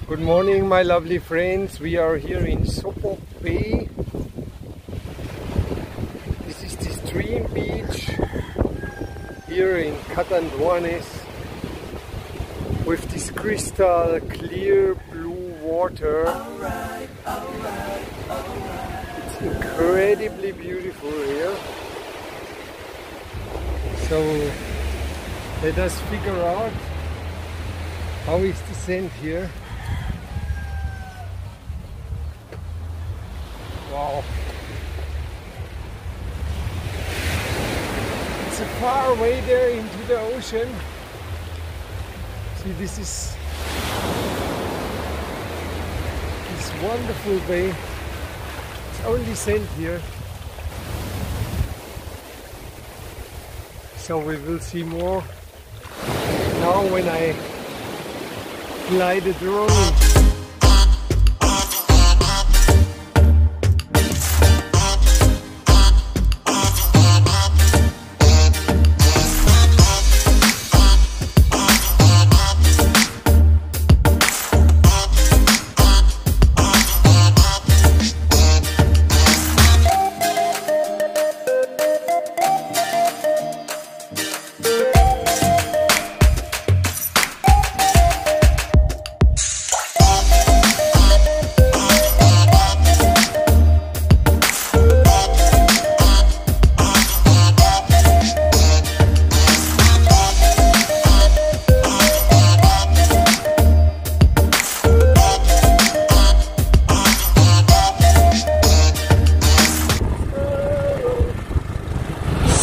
Good morning, my lovely friends. We are here in Soboc Bay. This is the stream beach here in Catanduanes with this crystal clear blue water. It's incredibly beautiful here. So let us figure out how is the sand here. Wow. It's far away there into the ocean. See, this is this wonderful bay. It's only sand here. So we will see more now when I fly the drone.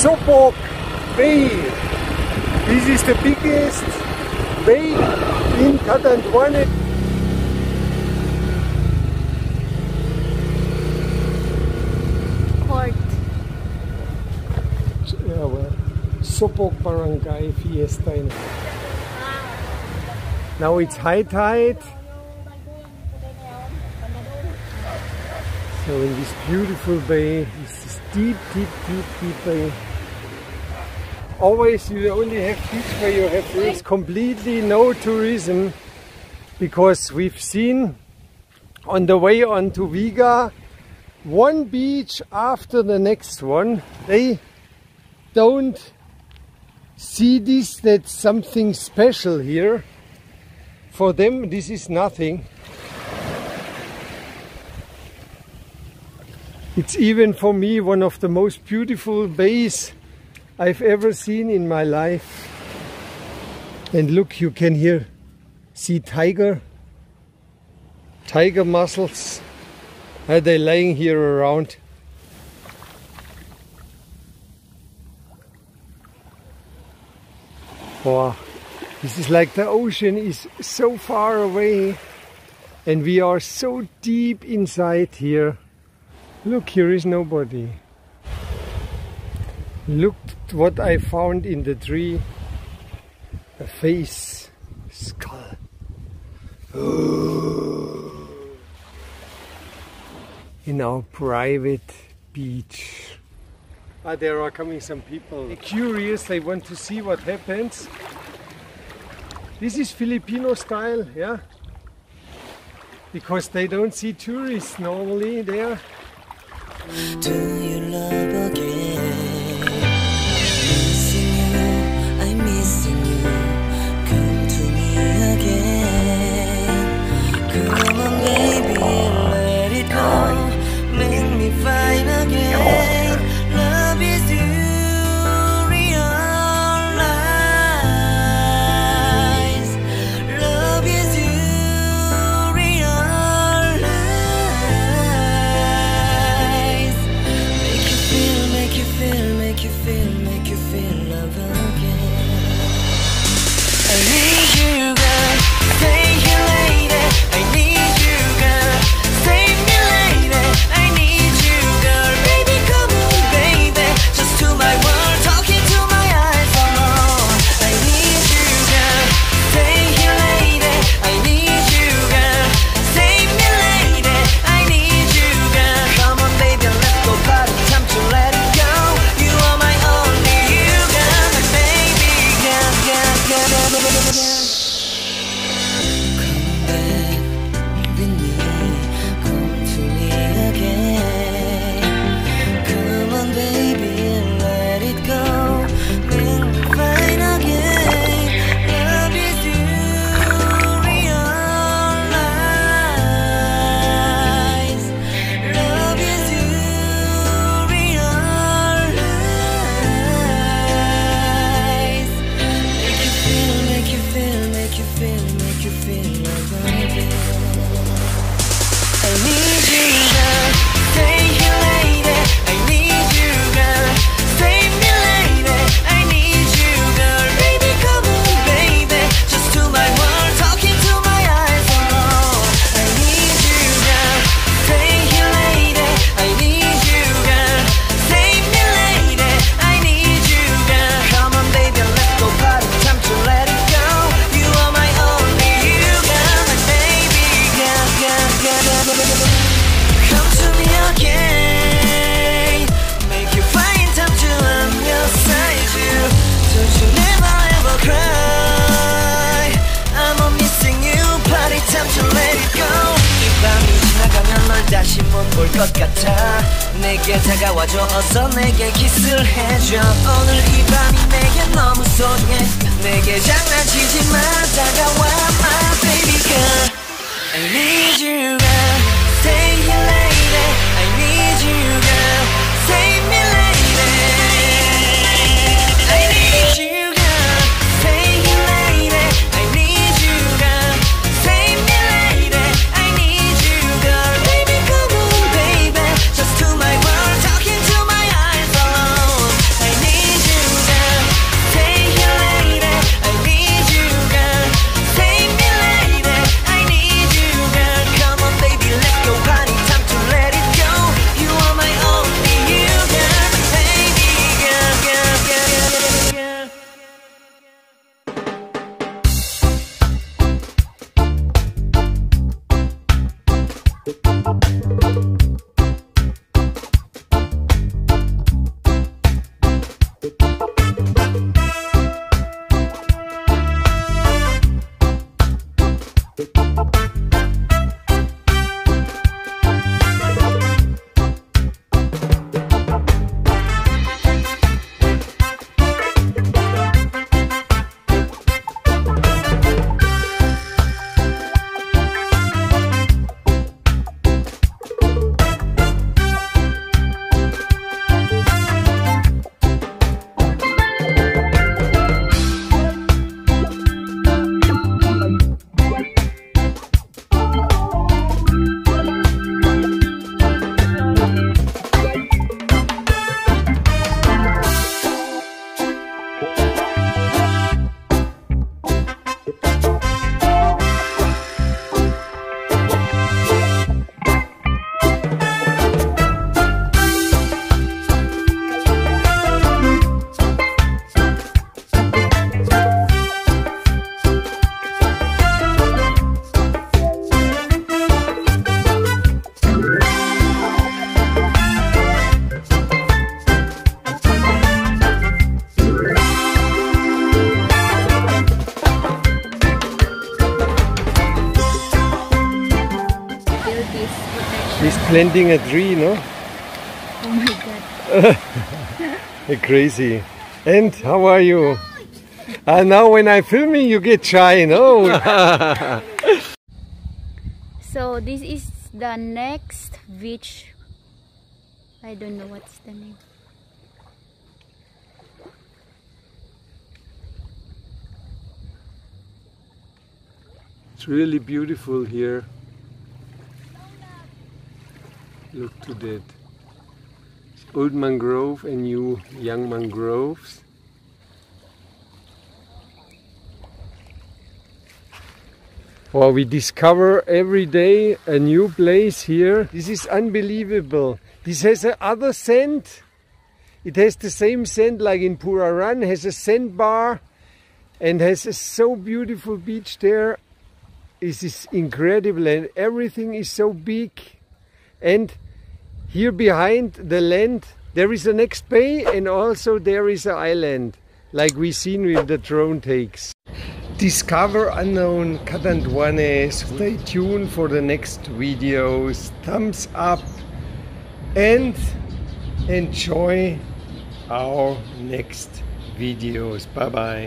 Soboc Bay. This is the biggest bay in Catanduanes. Port. Yeah, well, Soboc Barangay Fiesta. Now it's high tide. So in this beautiful bay, this deep bay. Always you only have beach where you have this completely no tourism, because we've seen on the way on to Viga one beach after the next one. They don't see this, that's something special here. For them this is nothing. It's even for me one of the most beautiful bays I've ever seen in my life. And look, you can here see tiger mussels. Are they laying here around? Wow, this is like the ocean is so far away and we are so deep inside here. Look, here is nobody. Look what I found in the tree. A face, skull. Oh. In our private beach. There are coming some people. They're curious, they want to see what happens. This is Filipino style, yeah? Because they don't see tourists normally there. Do you love again? Missing you, come to me again. Come on baby, let it go. Make me fine again. Love is to realize. Love is to realize. Make you feel 것 같아 내게 다가와줘 어서 내게 키스를 해줘 오늘 이 밤이 내게 너무 소중해 내게 장난치지 마 다가와 my baby girl I need you girl stay here lady I need you girl save me lady I need you girl stay here lady I need you girl save me lady I need you girl baby come on baby just to my world talking to my eyes alone I need you girl stay here lady I need you girl save me lady I need you girl come on baby let's go party time to let it go you are my only you girl baby girl girl girl girl He's planting a tree, no? Oh my god. Crazy. And how are you? Now when I'm filming you get shy, no? So this is the next beach. I don't know what's the name. It's really beautiful here. Look to that. It's old mangrove and new young mangroves. Well, we discover every day a new place here. This is unbelievable. This has another scent. It has the same scent like in Puraran, has a sandbar and has a so beautiful beach there. This is incredible and everything is so big. And here behind the land there is a next bay and also there is an island like we seen with the drone takes. Discover unknown Catanduanes. Stay tuned for the next videos. Thumbs up and enjoy our next videos. Bye bye.